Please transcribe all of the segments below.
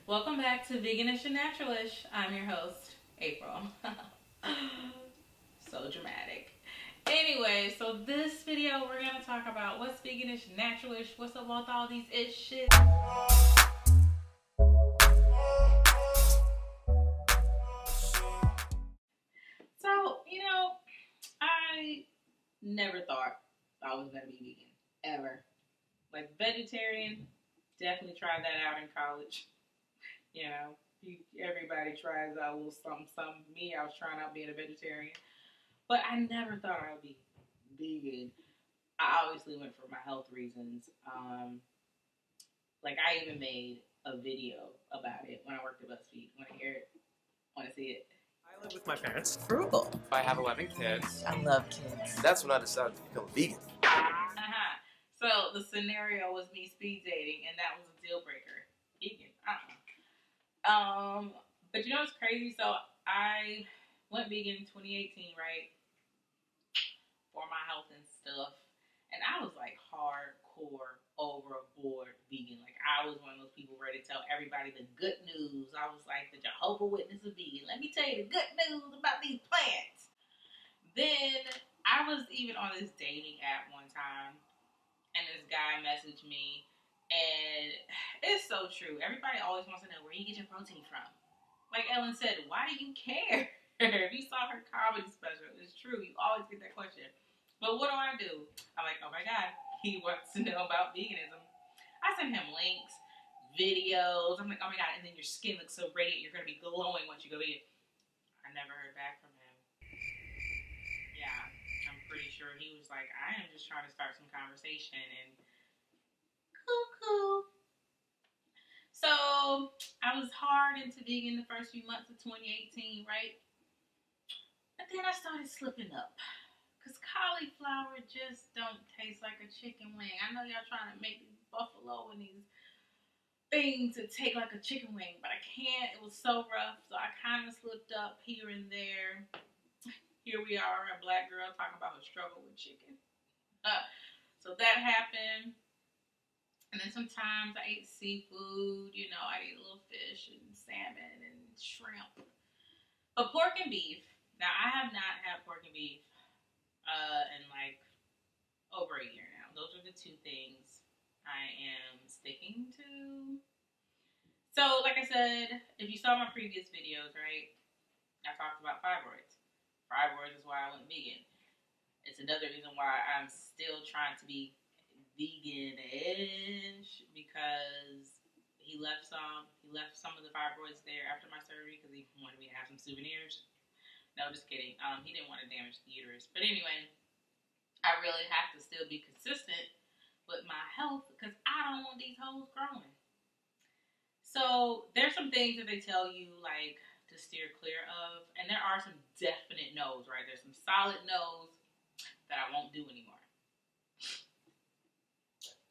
Welcome back to Veganish and Naturalish. I'm your host, April. So dramatic. Anyway, so this video we're gonna talk about what's veganish, naturalish, what's up with all these ish shit. So, I never thought I was gonna be vegan. Ever. Like vegetarian, definitely tried that out in college. Everybody tries out a little something. Me, I was trying out being a vegetarian. But I never thought I would be vegan. I obviously went for my health reasons. I even made a video about it when I worked at BuzzFeed. Want to hear it? Want to see it? I live with my parents. Frugal. I have 11 kids. I love kids. That's when I decided to become vegan. So the scenario was me speed dating, and that was a deal breaker. Vegan. But you know what's crazy? So I went vegan in 2018, right? For my health and stuff. And I was like hardcore, overboard vegan. Like I was one of those people ready to tell everybody the good news. I was like the Jehovah Witness of vegan. Let me tell you the good news about these plants. Then I was even on this dating app one time, and this guy messaged me, and it's so true. Everybody always wants to know where you get your protein from. Like Ellen said, why do you care? If you saw her comedy special, it's true. You always get that question. But what do? I'm like, oh my God, he wants to know about veganism. I sent him links, videos. I'm like, oh my God, and then your skin looks so radiant, you're going to be glowing once you go vegan. I never heard back from him. Yeah, I'm pretty sure he was like, I am just trying to start some conversation, and cool. So I was hard into vegan the first few months of 2018, right? But then I started slipping up. Because cauliflower just don't taste like a chicken wing. I know y'all trying to make these buffalo and these things to take like a chicken wing, but I can't. It was so rough, so I kind of slipped up here and there. Here we are, a black girl talking about her struggle with chicken. So that happened. And then sometimes I ate seafood. I ate a little fish and salmon and shrimp. But pork and beef. Now, I have not had pork and beef in over a year now. Those are the two things I am sticking to. So, like I said, if you saw my previous videos, right, I talked about fibroids. Fibroids is why I went vegan. It's another reason why I'm still trying to be vegan-ish, because he left some of the fibroids there after my surgery because he wanted me to have some souvenirs. No, just kidding. He didn't want to damage the uterus. But anyway, I really have to still be consistent with my health because I don't want these hoes growing. So there's some things that they tell you to steer clear of, and there are some definite no's, right? There's some solid no's that I won't do anymore.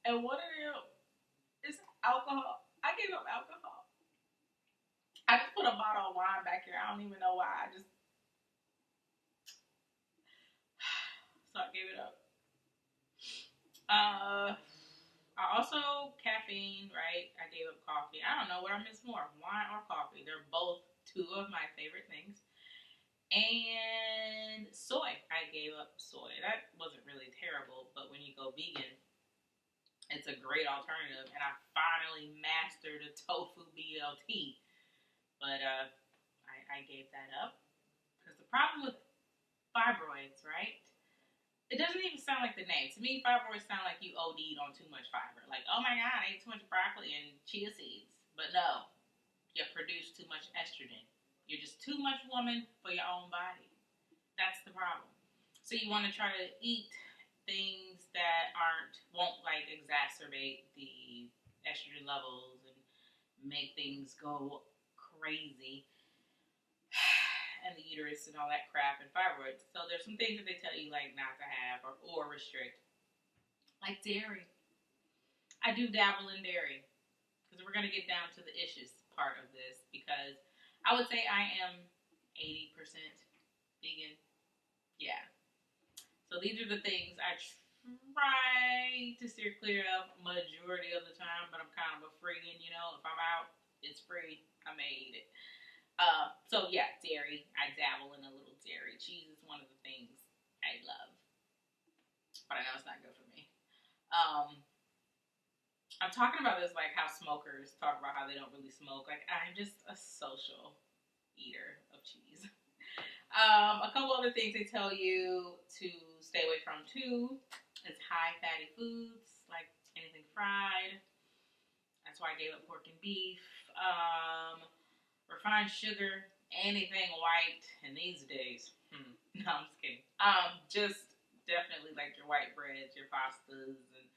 And one of them is alcohol. I gave up alcohol. I just put a bottle of wine back here. I don't even know why. So I gave it up. I also, caffeine, right? I gave up coffee. I don't know what I miss more, wine or coffee. They're both two of my favorite things. And soy. I gave up soy. That wasn't really terrible, but when you go vegan, it's a great alternative. And I finally mastered a tofu BLT. But I gave that up. Because the problem with fibroids, right? It doesn't even sound like the name. To me, fibroids sound like you OD'd on too much fiber. Like, oh my God, I ate too much broccoli and chia seeds. But no, you produce too much estrogen. You're just too much woman for your own body. That's the problem. So you want to try to eat things that won't exacerbate the estrogen levels and make things go crazy. And the uterus and all that crap and fibroids. So there's some things that they tell you not to have or restrict. Like dairy. I do dabble in dairy. Because we're going to get down to the issues part of this. Because I would say I am 80% vegan. Yeah. So these are the things I try to steer clear of majority of the time. But I'm kind of a freegan, if I'm out It's free. I made it. So yeah, dairy. I dabble in a little dairy. Cheese is one of the things I love, but I know it's not good for me. I'm talking about this like how smokers talk about how they don't really smoke. Like I'm just a social eater of cheese. A couple other things they tell you to stay away from too is high fatty foods like anything fried. That's why I gave up pork and beef. Refined sugar, anything white in these days. No, I'm just kidding. Just definitely like your white breads, your pastas, and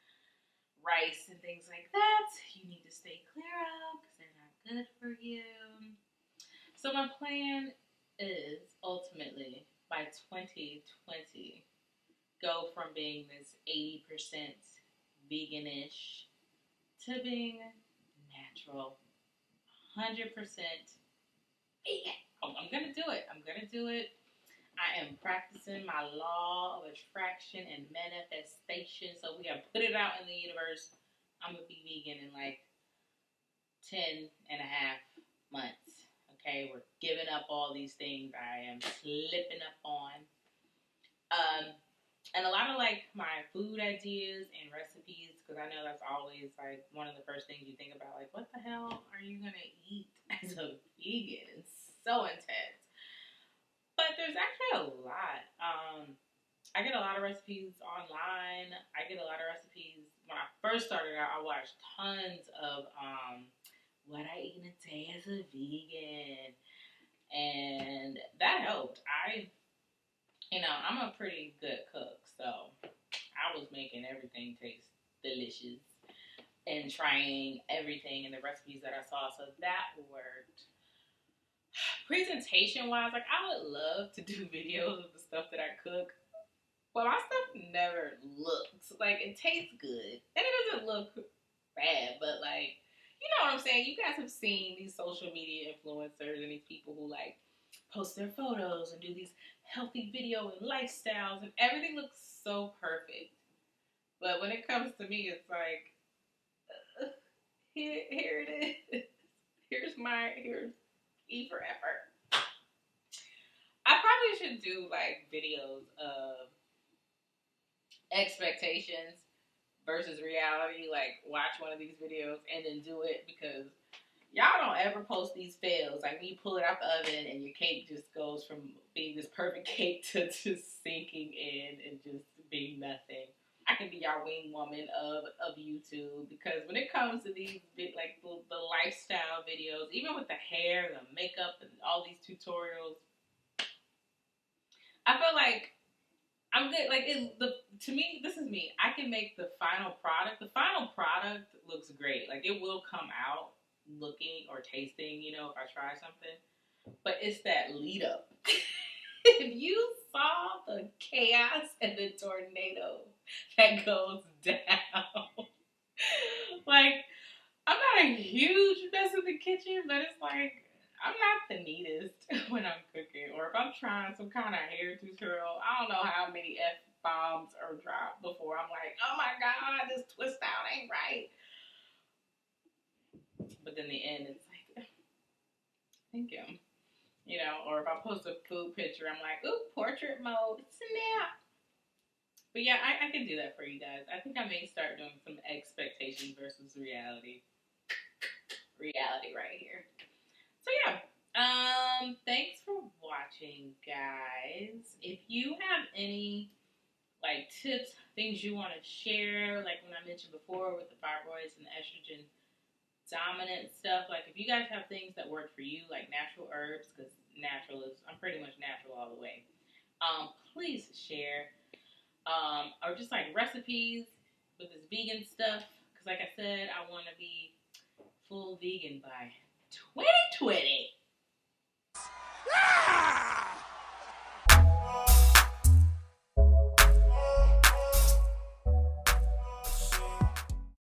rice and things like that. You need to stay clear of because they're not good for you. So my plan is ultimately by 2020 go from being this 80% veganish to being natural, 100% vegan. I'm gonna do it. I'm gonna do it. I am practicing my law of attraction and manifestation. So we have put it out in the universe. I'm gonna be vegan in like 10 and a half months. Okay, we're giving up all these things I am slipping up on. And a lot of like my food ideas and recipes, because I know that's always like one of the first things you think about. Like, what the hell are you gonna eat as a vegan? It's so intense. But there's actually a lot. I get a lot of recipes online. I get a lot of recipes. When I first started out, I watched tons of what I eat in a day as a vegan. And that helped. I'm a pretty good cook, so I was making everything taste delicious and trying everything in the recipes that I saw, so that worked. Presentation-wise, like, I would love to do videos of the stuff that I cook, but my stuff never looks, like, it tastes good, and it doesn't look bad, but, like, you know what I'm saying? You guys have seen these social media influencers and these people who, like, post their photos and do these healthy video and lifestyles, and everything looks so perfect. But when it comes to me, it's like, here it is. Here's E forever. I probably should do like videos of expectations versus reality. Like watch one of these videos and then do it, because y'all don't ever post these fails. Like when you pull it out the oven and your cake just goes from being this perfect cake to just sinking in and just being nothing. I can be y'all wing woman of YouTube, because when it comes to these like the lifestyle videos, even with the hair, the makeup, and all these tutorials, I feel like I'm good. Like to me, this is me. I can make the final product. The final product looks great. Like it will come out looking or tasting, if I try something. But it's that lead up. If you saw the chaos and the tornado that goes down, like, I'm not a huge mess in the kitchen, but it's like, I'm not the neatest when I'm cooking. Or if I'm trying some kind of hair tutorial, I don't know how many F-bombs are dropped before I'm like, oh my God, this twist out ain't right. But then the end, it's like, thank you. Or if I post a food picture, I'm like, ooh, portrait mode, snap. But yeah, I can do that for you guys. I think I may start doing some expectations versus reality. Reality right here. So yeah, thanks for watching, guys. If you have any like tips, things you want to share, like when I mentioned before with the fibroids and the estrogen dominant stuff, like if you guys have things that work for you, like natural herbs, because I'm pretty much natural all the way, please share, or just like recipes with this vegan stuff, because like I said, I want to be full vegan by 2020.